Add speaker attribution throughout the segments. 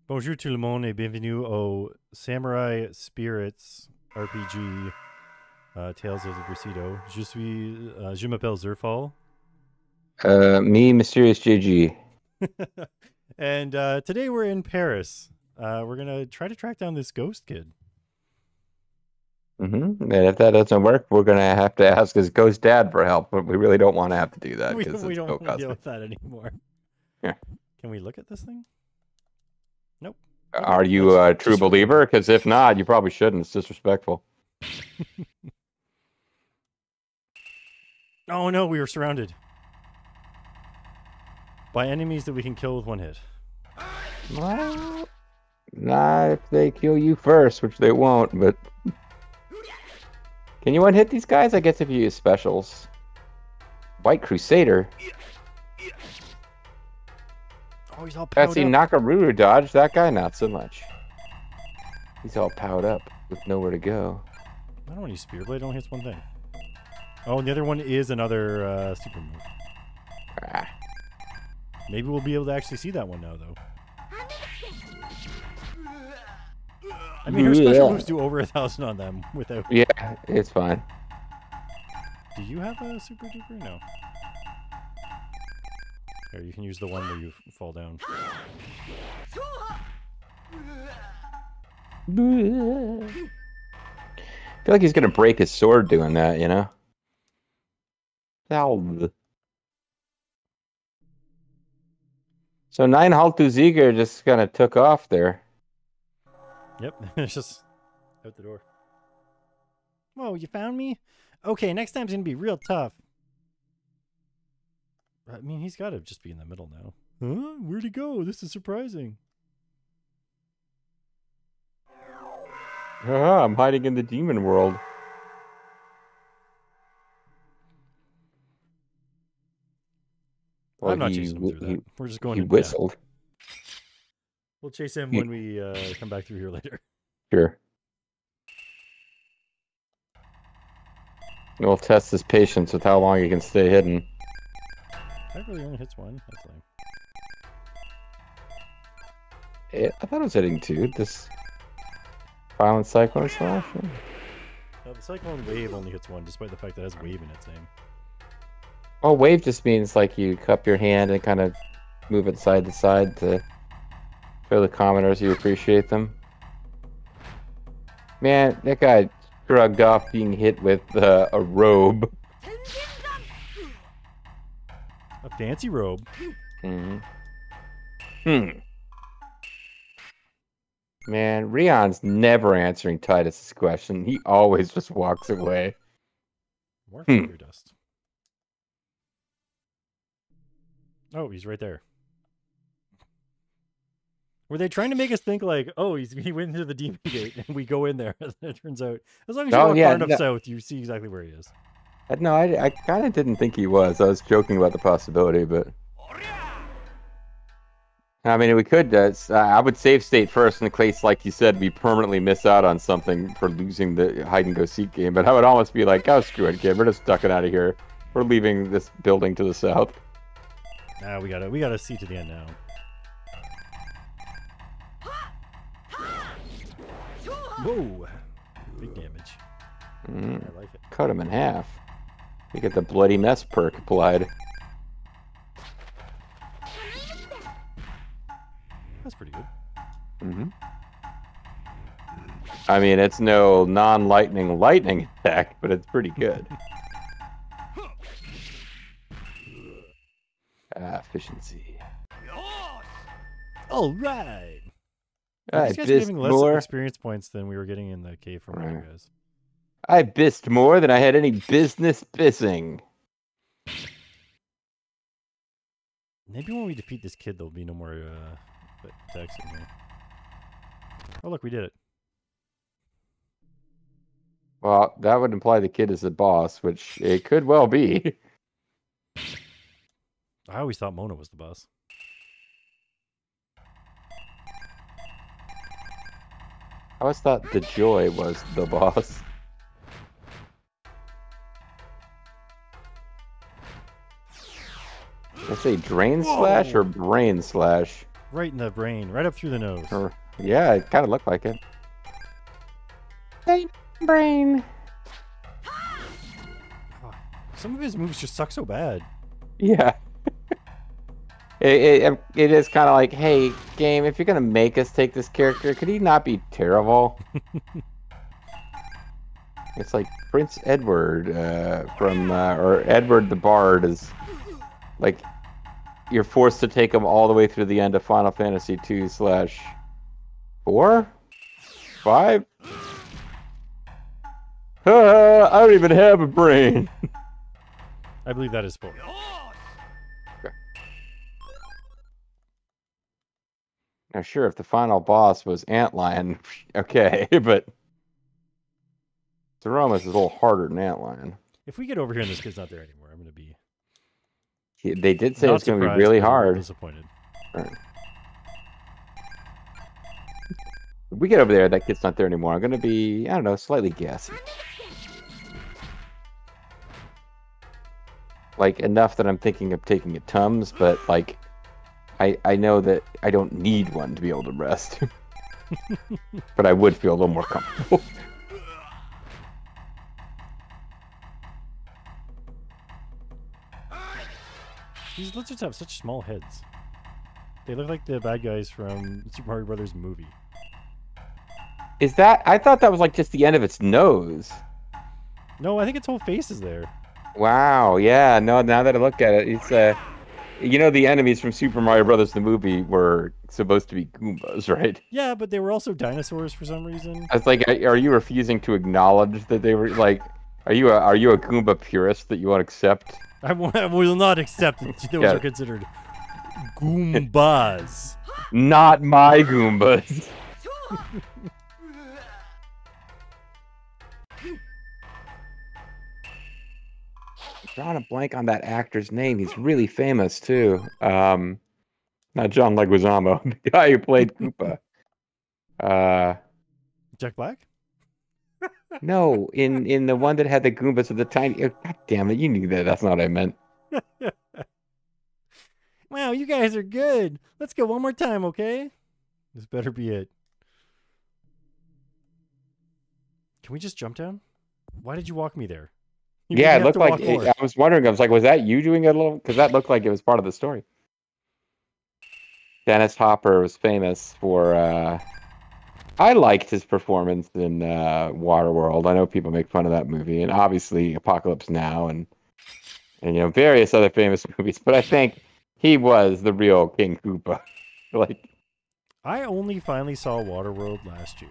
Speaker 1: Bonjour tout le monde et bienvenue au Samurai Spirits RPG Tales of the Bushidō. Je m'appelle Zerfall.
Speaker 2: Me, MysteriousJG.
Speaker 1: And today we're in Paris. We're gonna try to track down this ghost kid.
Speaker 2: And if that doesn't work, we're gonna have to ask his ghost dad for help. But we really don't want to have to do that
Speaker 1: We
Speaker 2: because
Speaker 1: don't want to deal with that anymore.
Speaker 2: Yeah.
Speaker 1: Can we look at this thing? Nope.
Speaker 2: Are you a true believer? Because if not, you probably shouldn't. It's disrespectful.
Speaker 1: Oh no, we were surrounded by enemies that we can kill with one hit.
Speaker 2: Well, not if they kill you first, which they won't, but... Can you one-hit these guys? I guess if you use specials. White Crusader?
Speaker 1: Oh, he's all powered
Speaker 2: Patsy
Speaker 1: up.
Speaker 2: Nakaruru dodge. That guy, not so much. He's all powered up with nowhere to go.
Speaker 1: I don't want to use Spear Blade. It only hits one thing. Oh, and the other one is another super move.
Speaker 2: Ah.
Speaker 1: Maybe we'll be able to actually see that one now, though. I mean, her special moves do over 1,000 on them without...
Speaker 2: Yeah, it's fine.
Speaker 1: Do you have a super duper? No. Here, you can use the one where you fall down.
Speaker 2: I feel like he's gonna break his sword doing that, you know? Salve. So 9 Haltuzziger just kind of took off there.
Speaker 1: Yep, it's just out the door. Whoa, you found me? Okay, next time's gonna be real tough. I mean, he's gotta just be in the middle now. Huh? Where'd he go? This is surprising.
Speaker 2: I'm hiding in the demon world. Well,
Speaker 1: I'm not chasing him through that. We're just going
Speaker 2: He whistled.
Speaker 1: Yeah. We'll chase him when we come back through here later.
Speaker 2: Sure. We'll test his patience with how long he can stay hidden.
Speaker 1: That really only hits one. That's lame.
Speaker 2: Yeah, I thought it was hitting 2. This violent cyclone slash.
Speaker 1: The cyclone wave only hits 1, despite the fact that it has wave in its name.
Speaker 2: Oh, wave just means like you cup your hand and kind of move it side to side to show the commoners you appreciate them. Man, that guy shrugged off being hit with a robe.
Speaker 1: A fancy robe.
Speaker 2: Man, Rion's never answering Titus's question. He always just walks away.
Speaker 1: More figure dust. Oh, he's right there. Were they trying to make us think like, oh, he went into the demon gate and we go in there? It turns out, as long as you walk far enough south, you see exactly where he is.
Speaker 2: No, I kind of didn't think he was. I was joking about the possibility, but... I mean, we could... I would save state first in case, like you said, we permanently miss out on something for losing the hide-and-go-seek game. But I would almost be like, oh, screw it, kid. We're just ducking out of here. We're leaving this building to the south.
Speaker 1: Nah, we gotta see to the end now. Whoa! Big damage. I like it.
Speaker 2: Cut him in half. We get the bloody mess perk applied.
Speaker 1: That's pretty good.
Speaker 2: I mean, it's no non-lightning lightning attack, but it's pretty good. Efficiency.
Speaker 1: All right.
Speaker 2: I
Speaker 1: These guys are
Speaker 2: bissed
Speaker 1: giving less
Speaker 2: more.
Speaker 1: Experience points than we were getting in the cave from other guys.
Speaker 2: I bissed more than I had any business bissing.
Speaker 1: Maybe when we defeat this kid, there'll be no more attacks in here. Oh, look, we did it.
Speaker 2: Well, that would imply the kid is the boss, which it could well be.
Speaker 1: I always thought Mona was the boss.
Speaker 2: I always thought the Joy was the boss. I say drain slash or brain slash?
Speaker 1: Right in the brain, right up through the nose.
Speaker 2: Yeah, it kind of looked like it. Brain.
Speaker 1: Some of his moves just suck so bad.
Speaker 2: Yeah. It is kind of like, hey, game, if you're going to make us take this character, could he not be terrible? It's like Prince Edward or Edward the Bard is like, you're forced to take him all the way through the end of Final Fantasy 2/4? 5? I don't even have a brain.
Speaker 1: I believe that is 4.
Speaker 2: Okay. Now, sure, if the final boss was Antlion, okay, but Zeromus is a little harder than Antlion.
Speaker 1: If we get over here and this kid's not there anymore, I'm going to be...
Speaker 2: They did say it's going to be really hard.
Speaker 1: Disappointed.
Speaker 2: Right. If we get over there, that kid's not there anymore. I'm going to be, I don't know, slightly gassy. Like, enough that I'm thinking of taking a Tums, but, like, I know that I don't need one to be able to rest. But I would feel a little more comfortable.
Speaker 1: These lizards have such small heads. They look like the bad guys from Super Mario Brothers movie.
Speaker 2: Is that... I thought that was like just the end of its nose.
Speaker 1: No, I think its whole face is there.
Speaker 2: Wow, yeah. No, now that I look at it, it's... you know, the enemies from Super Mario Brothers the movie were supposed to be Goombas, right?
Speaker 1: Yeah, but they were also dinosaurs for some reason.
Speaker 2: I was like, are you refusing to acknowledge that they were, like... Are you a Goomba purist that you won't accept?
Speaker 1: I will not accept that those are considered Goombas.
Speaker 2: Not my Goombas. Drawing a blank on that actor's name. He's really famous too. Not John Leguizamo, the guy who played Koopa.
Speaker 1: Jack Black?
Speaker 2: No, in the one that had the Goombas with the tiny... Oh, God damn it, you knew that. That's not what I meant.
Speaker 1: Wow, you guys are good. Let's go one more time, okay? This better be it. Can we just jump down? Why did you walk me there?
Speaker 2: Yeah, it looked like... I was wondering, I was like, was that you doing it a little? Because that looked like it was part of the story. Dennis Hopper was famous for... I liked his performance in Waterworld. I know people make fun of that movie, and obviously Apocalypse Now, and you know, various other famous movies. But I think he was the real King Koopa. Like,
Speaker 1: I only finally saw Waterworld last year.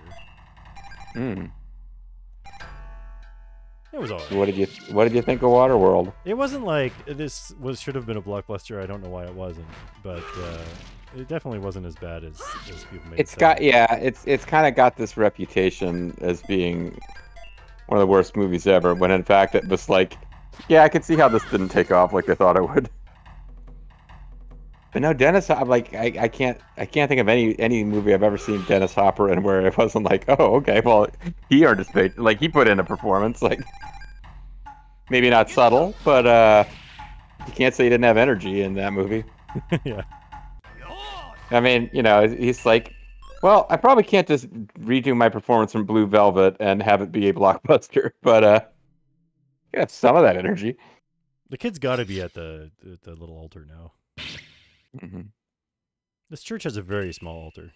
Speaker 1: It was alright.
Speaker 2: What did you think of Waterworld?
Speaker 1: It wasn't like should have been a blockbuster. I don't know why it wasn't, but it definitely wasn't as bad as people made it sound.
Speaker 2: It's kind of got this reputation as being one of the worst movies ever, when in fact it was like, yeah, I could see how this didn't take off like they thought it would. But no, Dennis, I'm like, I can't think of any movie I've ever seen Dennis Hopper in where it wasn't like, oh, okay, well, he earned his pay, like he put in a performance, like maybe not subtle, but you can't say he didn't have energy in that movie.
Speaker 1: Yeah.
Speaker 2: I mean, you know, he's like, well, I probably can't just redo my performance from Blue Velvet and have it be a blockbuster, but you have some of that energy.
Speaker 1: The kid's got to be at the little altar now.
Speaker 2: Mm-hmm.
Speaker 1: This church has a very small altar.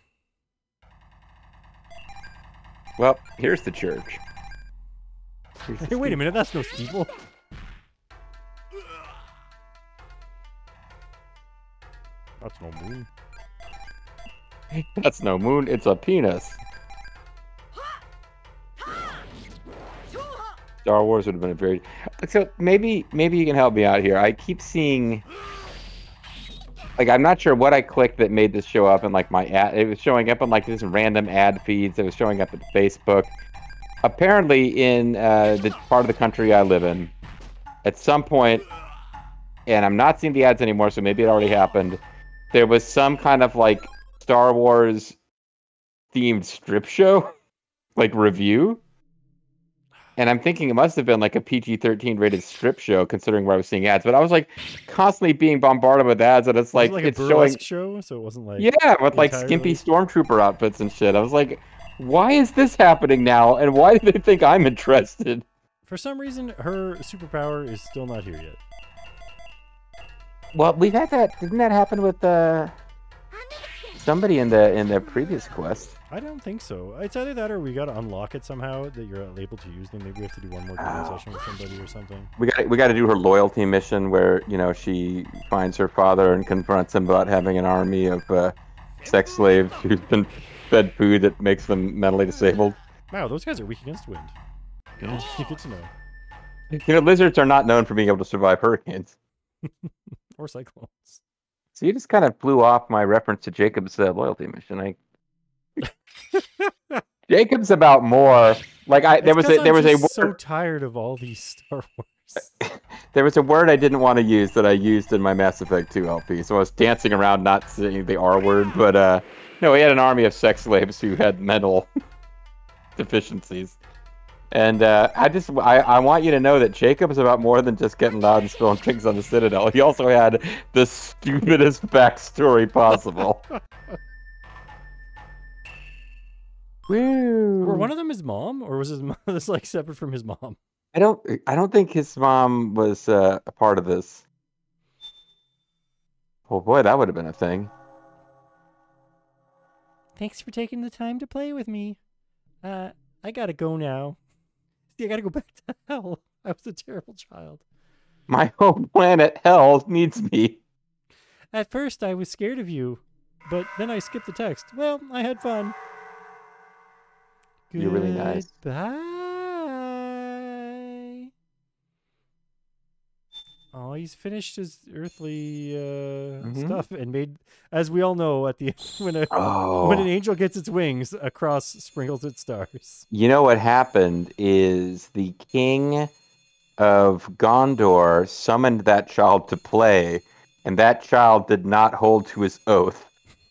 Speaker 2: Well, here's the church.
Speaker 1: Hey, wait a minute, that's no steeple. That's no moon.
Speaker 2: That's no moon, it's a penis. Star Wars would have been a very... So maybe you can help me out here. I keep seeing... Like, I'm not sure what I clicked that made this show up in, like, my ad. It was showing up on, like, this random ad feeds. It was showing up at Facebook. Apparently, in the part of the country I live in, at some point, and I'm not seeing the ads anymore, so maybe it already happened, there was some kind of, like, Star Wars themed strip show, like, review. And I'm thinking it must have been like a PG-13 rated strip show, considering where I was seeing ads. But I was like constantly being bombarded with ads, and it's like,
Speaker 1: it's
Speaker 2: a
Speaker 1: burlesque show, so it wasn't like
Speaker 2: with like skimpy stormtrooper outfits and shit. I was like, why is this happening now? And why do they think I'm interested?
Speaker 1: For some reason, her superpower is still not here yet.
Speaker 2: Well, we've had that. Didn't that happen with somebody in the previous quest?
Speaker 1: I don't think so. It's either that or we gotta unlock it somehow that you're able to use them. Maybe we have to do one more session with somebody or something.
Speaker 2: We got to do her loyalty mission where she finds her father and confronts him about having an army of sex slaves who's been fed food that makes them mentally disabled.
Speaker 1: Wow, those guys are weak against wind. Good to know.
Speaker 2: Lizards are not known for being able to survive hurricanes.
Speaker 1: Or cyclones.
Speaker 2: So you just kind of blew off my reference to Jacob's loyalty mission. Jacob's about more. Like there was a
Speaker 1: so tired of all these Star Wars.
Speaker 2: There was a word I didn't want to use that I used in my Mass Effect 2 LP. So I was dancing around not saying the R word, but no, he had an army of sex slaves who had mental deficiencies. And I want you to know that Jacob is about more than just getting loud and spilling drinks on the Citadel. He also had the stupidest backstory possible. Woo!
Speaker 1: Were one of them his mom, or was his mom this like separate from his mom?
Speaker 2: I don't think his mom was a part of this. Oh boy, that would have been a thing.
Speaker 1: Thanks for taking the time to play with me. I gotta go now. See, I gotta go back to hell. I was a terrible child.
Speaker 2: My home planet, hell, needs me.
Speaker 1: At first, I was scared of you, but then I skipped the text. Well, I had fun.
Speaker 2: You're really nice.
Speaker 1: Bye. Oh, he's finished his earthly stuff and made, as we all know, at the when an angel gets its wings, a cross sprinkles its stars.
Speaker 2: You know what happened is the king of Gondor summoned that child to play, and that child did not hold to his oath.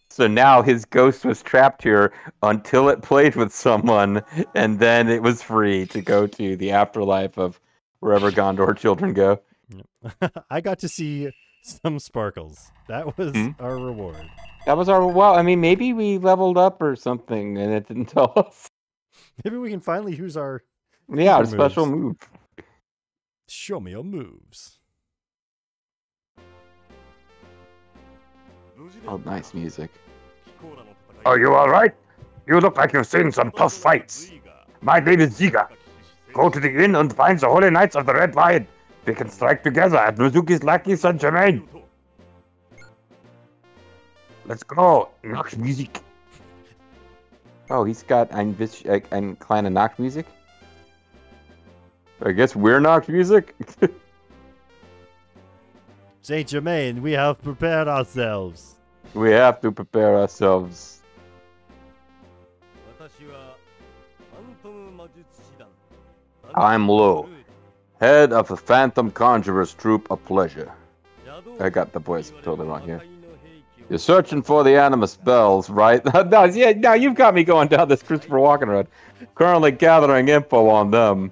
Speaker 2: So now his ghost was trapped here until it played with someone, and then it was free to go to the afterlife of wherever Gondor children go.
Speaker 1: I got to see some sparkles. That was our reward.
Speaker 2: That was our... Well, I mean, maybe we leveled up or something, and it didn't tell us.
Speaker 1: Maybe we can finally use our...
Speaker 2: Yeah, our special move.
Speaker 1: Show me your moves.
Speaker 2: Oh, nice music.
Speaker 3: Are you all right? You look like you've seen some tough fights. My name is Ziga. Go to the inn and find the Holy Knights of the Red Lion. We can strike together at Mizuki's Lucky Saint-Germain. Let's go. Knox music.
Speaker 2: Oh, he's got ein kleine Knox music? I guess we're Knox music?
Speaker 1: Saint-Germain, we have prepared ourselves.
Speaker 2: We have to prepare ourselves. I'm Lo, head of the Phantom Conjurer's Troop of Pleasure. I got the voice totally wrong here. You're searching for the anima spells, right? No, you've got me going down this Christopher Walken road. Currently gathering info on them.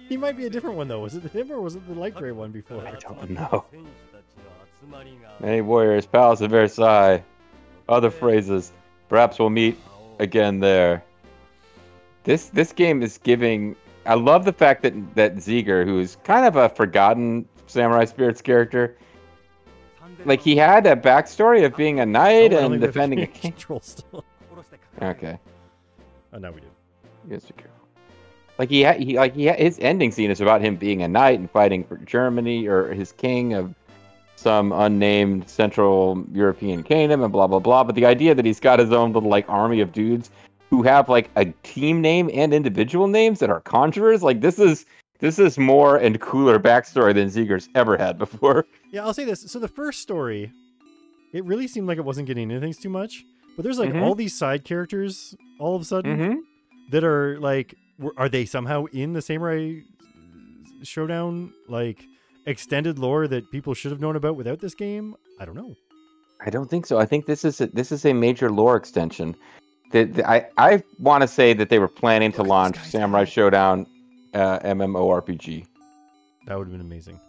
Speaker 1: He might be a different one, though. Was it him or was it the light gray one before?
Speaker 2: I don't know. Many warriors, palace of Versailles. Other phrases. Perhaps we'll meet again there. This game is giving... I love the fact that Ziger, who's kind of a forgotten Samurai Spirits character, like he had a backstory of being a knight and defending a king. Okay.
Speaker 1: Oh, now we do.
Speaker 2: Yes, be careful. His ending scene is about him being a knight and fighting for Germany or his king of some unnamed Central European kingdom and blah blah blah. But the idea that he's got his own little army of dudes who have a team name and individual names that are conjurers, this is more and cooler backstory than Ziger's ever had before.
Speaker 1: Yeah, I'll say this. So the first story, it really seemed like it wasn't getting into things too much. But there's all these side characters all of a sudden that are are they somehow in the Samurai Shodown extended lore that people should have known about without this game? I don't know.
Speaker 2: I don't think so. I think this is a major lore extension. I want to say that they were planning to launch Samurai Shodown MMORPG.
Speaker 1: That would have been amazing.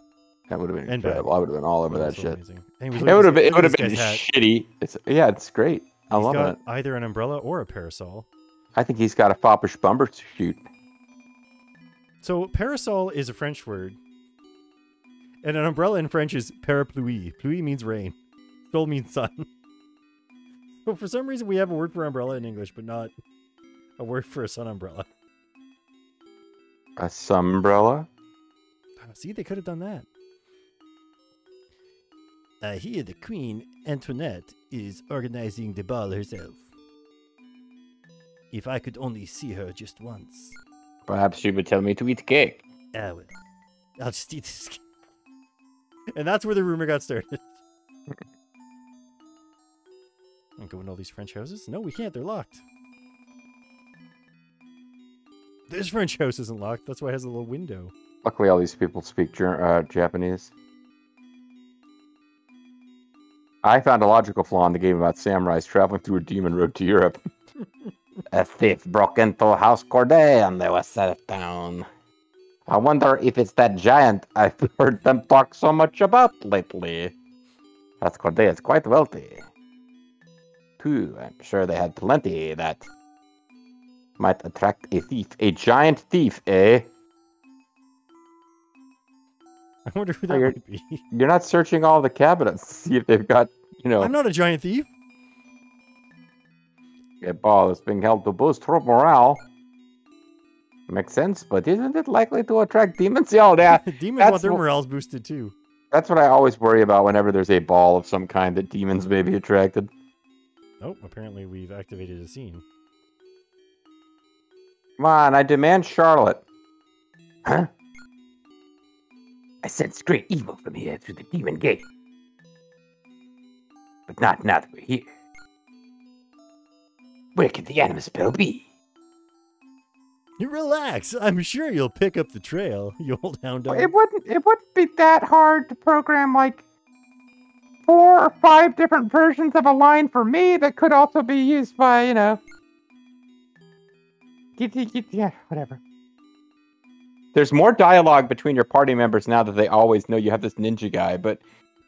Speaker 2: That would have been incredible. I would have been all over that shit.
Speaker 1: It
Speaker 2: would have been shitty. It's great. I love it.
Speaker 1: Either an umbrella or a parasol.
Speaker 2: I think he's got a foppish bumper suit.
Speaker 1: So parasol is a French word. And an umbrella in French is parapluie. Pluie means rain. Sol means sun. So for some reason we have a word for umbrella in English, but not a word for a sun umbrella.
Speaker 2: A sunbrella?
Speaker 1: See, they could have done that. I hear the Queen Antoinette is organizing the ball herself. If I could only see her just once.
Speaker 2: Perhaps she would tell me to eat cake.
Speaker 1: Well, I'll just eat this cake. And that's where the rumor got started. I'm going to all these French houses? No, we can't. They're locked. This French house isn't locked. That's why it has a little window.
Speaker 2: Luckily, all these people speak Japanese. I found a logical flaw in the game about samurais traveling through a demon road to Europe. A thief broke into a house Corday on the west side of town. I wonder if it's that giant I've heard them talk so much about lately. That Corday is quite wealthy. Too, I'm sure they had plenty that might attract a thief. A giant thief, eh?
Speaker 1: I wonder who that might be.
Speaker 2: You're not searching all the cabinets to see if they've got,
Speaker 1: I'm not a giant thief.
Speaker 2: A ball is being held to boost troop morale. Makes sense, but isn't it likely to attract demons? Yeah,
Speaker 1: demons want their morales boosted too.
Speaker 2: That's what I always worry about whenever there's a ball of some kind that demons may be attracted.
Speaker 1: Oh, apparently we've activated a scene.
Speaker 2: Come on, I demand Charlotte.
Speaker 3: Huh? I sense great evil from here through the demon gate. But not now that we're here. Where could the animus spell be?
Speaker 1: You relax. I'm sure you'll pick up the trail, you old hound dog.
Speaker 2: It wouldn't be that hard to program like 4 or 5 different versions of a line for me that could also be used by, yeah, whatever. There's more dialogue between your party members now that they always know you have this ninja guy, but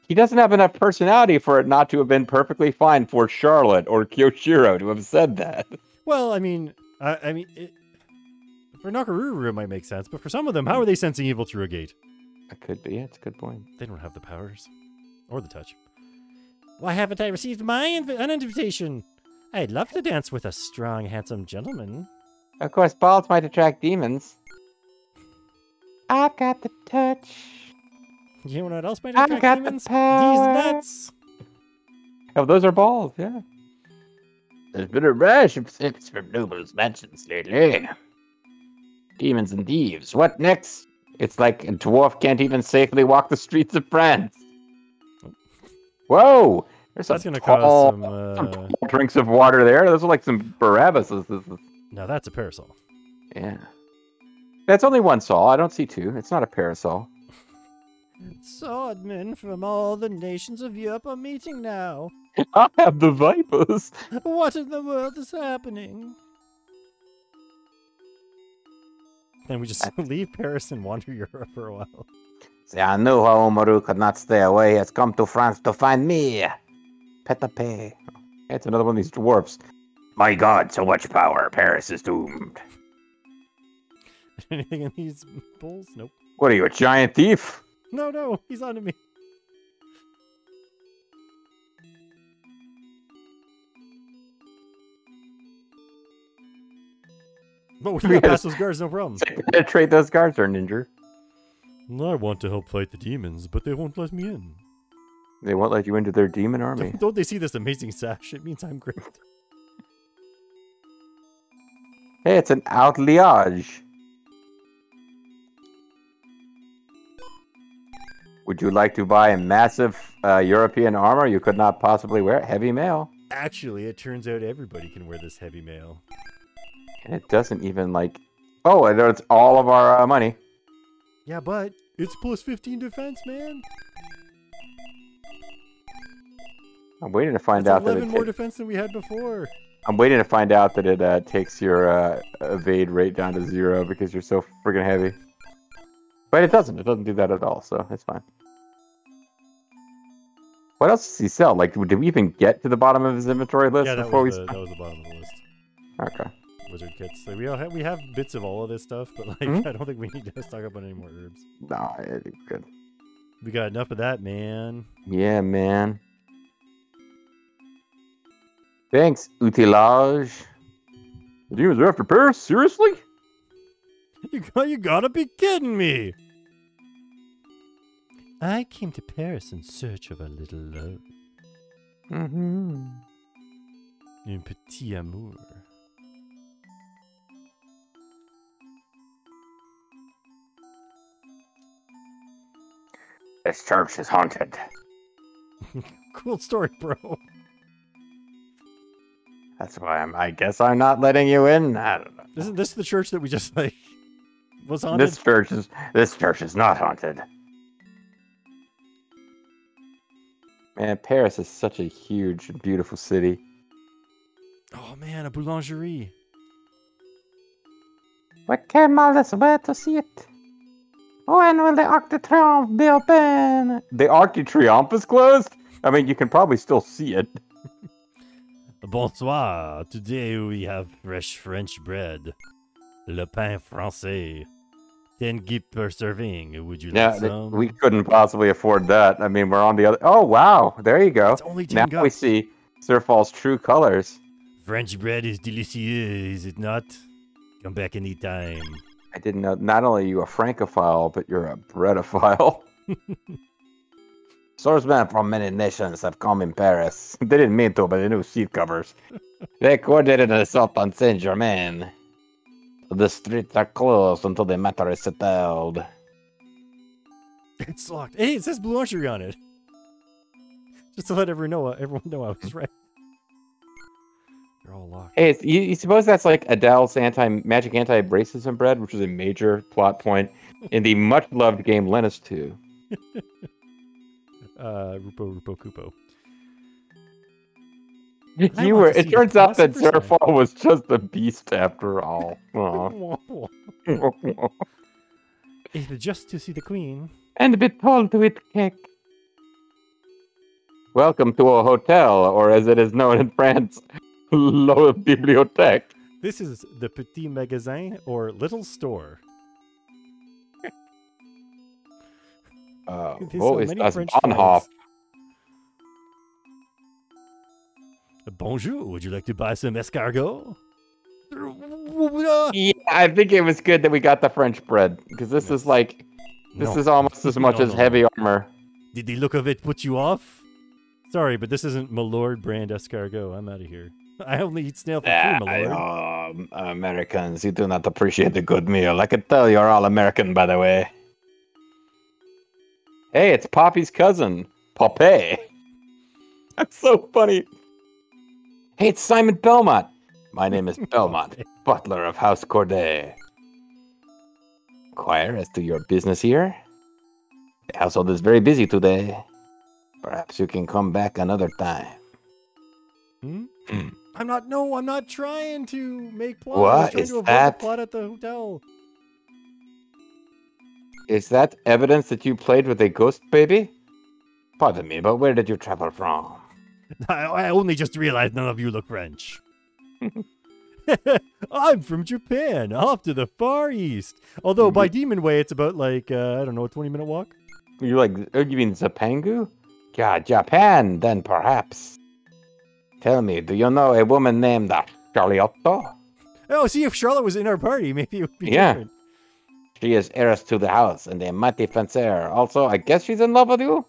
Speaker 2: he doesn't have enough personality for it not to have been perfectly fine for Charlotte or Kyoshiro to have said that.
Speaker 1: Well, I mean, for Nakaruru it might make sense, but for some of them, how are they sensing evil through a gate?
Speaker 2: It could be, yeah, it's a good point.
Speaker 1: They don't have the powers. Or the touch. Why haven't I received an invitation? I'd love to dance with a strong, handsome gentleman.
Speaker 2: Of course, balls might attract demons. I've got the touch.
Speaker 1: You know what else might attract demons? These nuts.
Speaker 2: Oh, those are balls, yeah.
Speaker 3: There's been a rush of sips from nobles' mansions lately.
Speaker 2: Demons and thieves. What next? It's like a dwarf can't even safely walk the streets of France. Whoa! There's
Speaker 1: that's gonna cause some
Speaker 2: tall drinks of water there. Those are like some Barabbases.
Speaker 1: Now that's a parasol.
Speaker 2: Yeah. That's only one sol. I don't see 2. It's not a parasol.
Speaker 1: Swordmen from all the nations of Europe are meeting now.
Speaker 2: I have the vipers.
Speaker 1: What in the world is happening? Then we just leave Paris and wander Europe for a while.
Speaker 3: See, I knew how Umaru could not stay away. He has come to France to find me. Petape.
Speaker 2: It's another one of these dwarfs.
Speaker 3: My god, so much power. Paris is doomed.
Speaker 1: Anything in these bowls? Nope.
Speaker 2: What are you, a giant thief?
Speaker 1: No, he's onto me. But we can pass those guards, no problem.
Speaker 2: Penetrate those guards, or ninja.
Speaker 1: I want to help fight the demons, but they won't let me in.
Speaker 2: They won't let you into their demon army.
Speaker 1: Don't they see this amazing sash? It means I'm great.
Speaker 2: Hey, it's an outliage. Would you like to buy a massive European armor you could not possibly wear? Heavy mail.
Speaker 1: Actually, it turns out everybody can wear this heavy mail.
Speaker 2: And it doesn't even like... Oh, it's all of our money.
Speaker 1: Yeah, but it's plus 15 defense, man.
Speaker 2: I'm waiting to find out that
Speaker 1: 11 more defense than we had before.
Speaker 2: I'm waiting to find out that it takes your evade rate down to 0 because you're so friggin' heavy. But it doesn't. It doesn't do that at all, so it's fine. What else does he sell? Like, did we even get to the bottom of his inventory list before we?
Speaker 1: That was the bottom of the list.
Speaker 2: Okay.
Speaker 1: Wizard kits. Like, we have bits of all of this stuff, but like I don't think we need to stock up on any more herbs.
Speaker 2: No, it's good.
Speaker 1: We got enough of that, man.
Speaker 2: Yeah, man. Thanks, Utilage. The demons are after Paris? Seriously?
Speaker 1: You gotta be kidding me! I came to Paris in search of a little love.
Speaker 2: Mm-hmm.
Speaker 1: Un petit amour.
Speaker 3: This church is haunted.
Speaker 1: Cool story, bro.
Speaker 2: That's why I guess I'm not letting you in. I don't know.
Speaker 1: Isn't this the church that we just like was haunted?
Speaker 3: This church is not haunted.
Speaker 2: Man, Paris is such a huge, beautiful city.
Speaker 1: Oh man, a boulangerie.
Speaker 2: We came all this way to see it. When will the Arc de Triomphe be open? The Arc de Triomphe is closed? I mean, you can probably still see it.
Speaker 1: Bonsoir. Today we have fresh French bread. Le pain français. 10 guips per serving. Would you like some?
Speaker 2: We couldn't possibly afford that. I mean, we're on the other... Oh, wow. There you go.
Speaker 1: It's only 10
Speaker 2: now we see Zerfall's true colors.
Speaker 1: French bread is delicious, is it not? Come back anytime.
Speaker 2: I didn't know. Not only are you a Francophile, but you're a breadophile. Swordsmen from many nations have come in Paris. They didn't mean to, but they knew seat covers. They coordinated an assault on Saint-Germain. The streets are closed until the matter is settled.
Speaker 1: It's locked. Hey, it says boulangerie on it. Just to let everyone know I was right. They're all locked.
Speaker 2: Hey, you suppose that's like Adele's magic anti-racism bread, which was a major plot point in the much-loved game Lennis 2.
Speaker 1: Rupo Kupo.
Speaker 2: It turns out that Zerfall was just a beast after all.
Speaker 1: Just to see the queen.
Speaker 2: And a bit told to eat cake. Welcome to a hotel, or as it is known in France, La Bibliothèque.
Speaker 1: This is the Petit Magasin, or Little Store.
Speaker 2: Wo ist das Bahnhof?
Speaker 1: Bonjour, would you like to buy some escargot?
Speaker 2: Yeah, I think it was good that we got the French bread, because this is like, is almost as much as heavy armor.
Speaker 1: Did the look of it put you off? Sorry, but this isn't Malord brand escargot. I'm out of here. I only eat snail for free, Malord.
Speaker 2: Americans, you do not appreciate a good meal. I can tell you're all American, by the way. Hey, it's Poppy's cousin, Poppy. That's so funny. Hey, it's Simon Belmont. My name is Belmont, butler of House Corday. Inquire as to your business here? The household is very busy today. Perhaps you can come back another time.
Speaker 1: I'm not trying to make plot.
Speaker 2: What is that?
Speaker 1: Plot at the hotel.
Speaker 2: Is that evidence that you played with a ghost baby? Pardon me, but where did you travel from?
Speaker 1: I only just realized none of you look French. I'm from Japan, off to the Far East. Although by Demon Way, it's about like, I don't know, a 20-minute walk.
Speaker 2: You mean Zapangu? Yeah, Japan, then perhaps. Tell me, do you know a woman named Charliotto?
Speaker 1: Oh, see, if Charlotte was in our party, maybe it would be different.
Speaker 2: She is heiress to the house and a mighty fencer. Also, I guess she's in love with you?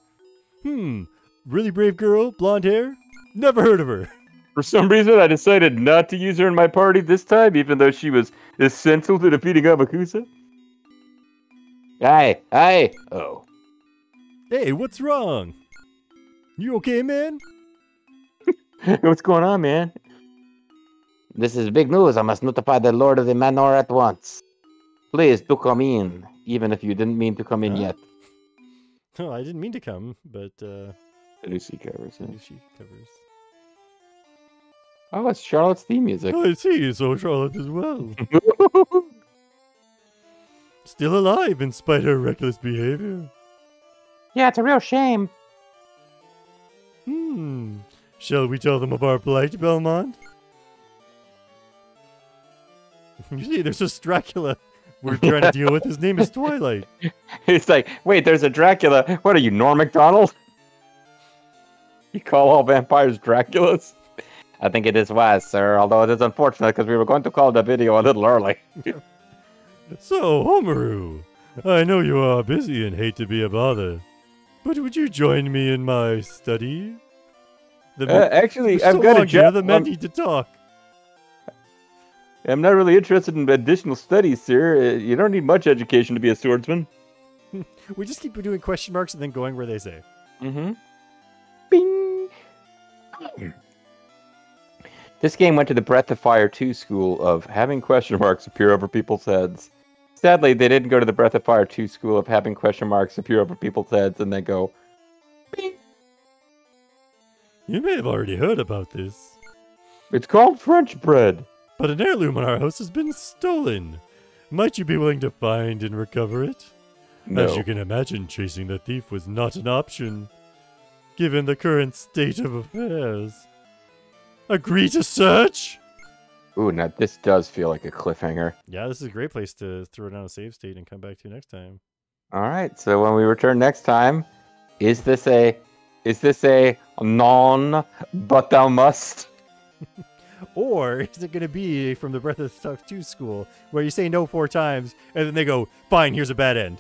Speaker 1: Really brave girl, blonde hair. Never heard of her.
Speaker 2: For some reason, I decided not to use her in my party this time, even though she was essential to defeating Amakusa. Aye. Oh.
Speaker 1: Hey, what's wrong? You okay, man?
Speaker 2: What's going on, man? This is big news. I must notify the Lord of the Manor at once. Please do come in, even if you didn't mean to come in yet.
Speaker 1: No, I didn't mean to come, but
Speaker 2: Lucy covers.
Speaker 1: Lucy covers.
Speaker 2: Oh, it's Charlotte's theme music.
Speaker 1: I see, so Charlotte as well. Still alive in spite of her reckless behavior.
Speaker 2: Yeah, it's a real shame.
Speaker 1: Shall we tell them of our plight, Belmont? You see, there's this Dracula we're trying to deal with. His name is Twilight.
Speaker 2: It's like, wait, there's a Dracula. What are you, Norm Macdonald? You call all vampires Draculas? I think it is wise, sir, although it is unfortunate because we were going to call the video a little early.
Speaker 1: So, Homaru, I know you are busy and hate to be a bother, but would you join me in my study?
Speaker 2: Actually,
Speaker 1: I've
Speaker 2: got a job.
Speaker 1: The men need to talk.
Speaker 2: I'm not really interested in additional studies, sir. You don't need much education to be a swordsman.
Speaker 1: We just keep doing question marks and then going where they say.
Speaker 2: Bing! This game went to the Breath of Fire 2 school of having question marks appear over people's heads. Sadly, they didn't go to the Breath of Fire 2 school of having question marks appear over people's heads and then go, bing!
Speaker 1: You may have already heard about this.
Speaker 2: It's called French bread.
Speaker 1: But an heirloom in our house has been stolen. Might you be willing to find and recover it?
Speaker 2: No.
Speaker 1: As you can imagine, chasing the thief was not an option, given the current state of affairs. Agree to search?
Speaker 2: Ooh, now this does feel like a cliffhanger.
Speaker 1: Yeah, this is a great place to throw down a save state and come back to next time.
Speaker 2: Alright, so when we return next time, is this a non, but thou must?
Speaker 1: Or is it going to be from the Breath of the Stuff 2 school, where you say no 4 times, and then they go, fine, here's a bad end?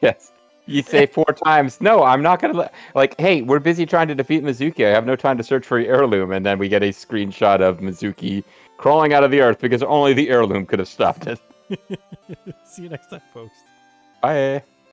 Speaker 2: Yes. You say 4 times, no, I'm not going to like, hey, we're busy trying to defeat Mizuki. I have no time to search for your heirloom. And then we get a screenshot of Mizuki crawling out of the earth because only the heirloom could have stopped it.
Speaker 1: See you next time, folks.
Speaker 2: Bye.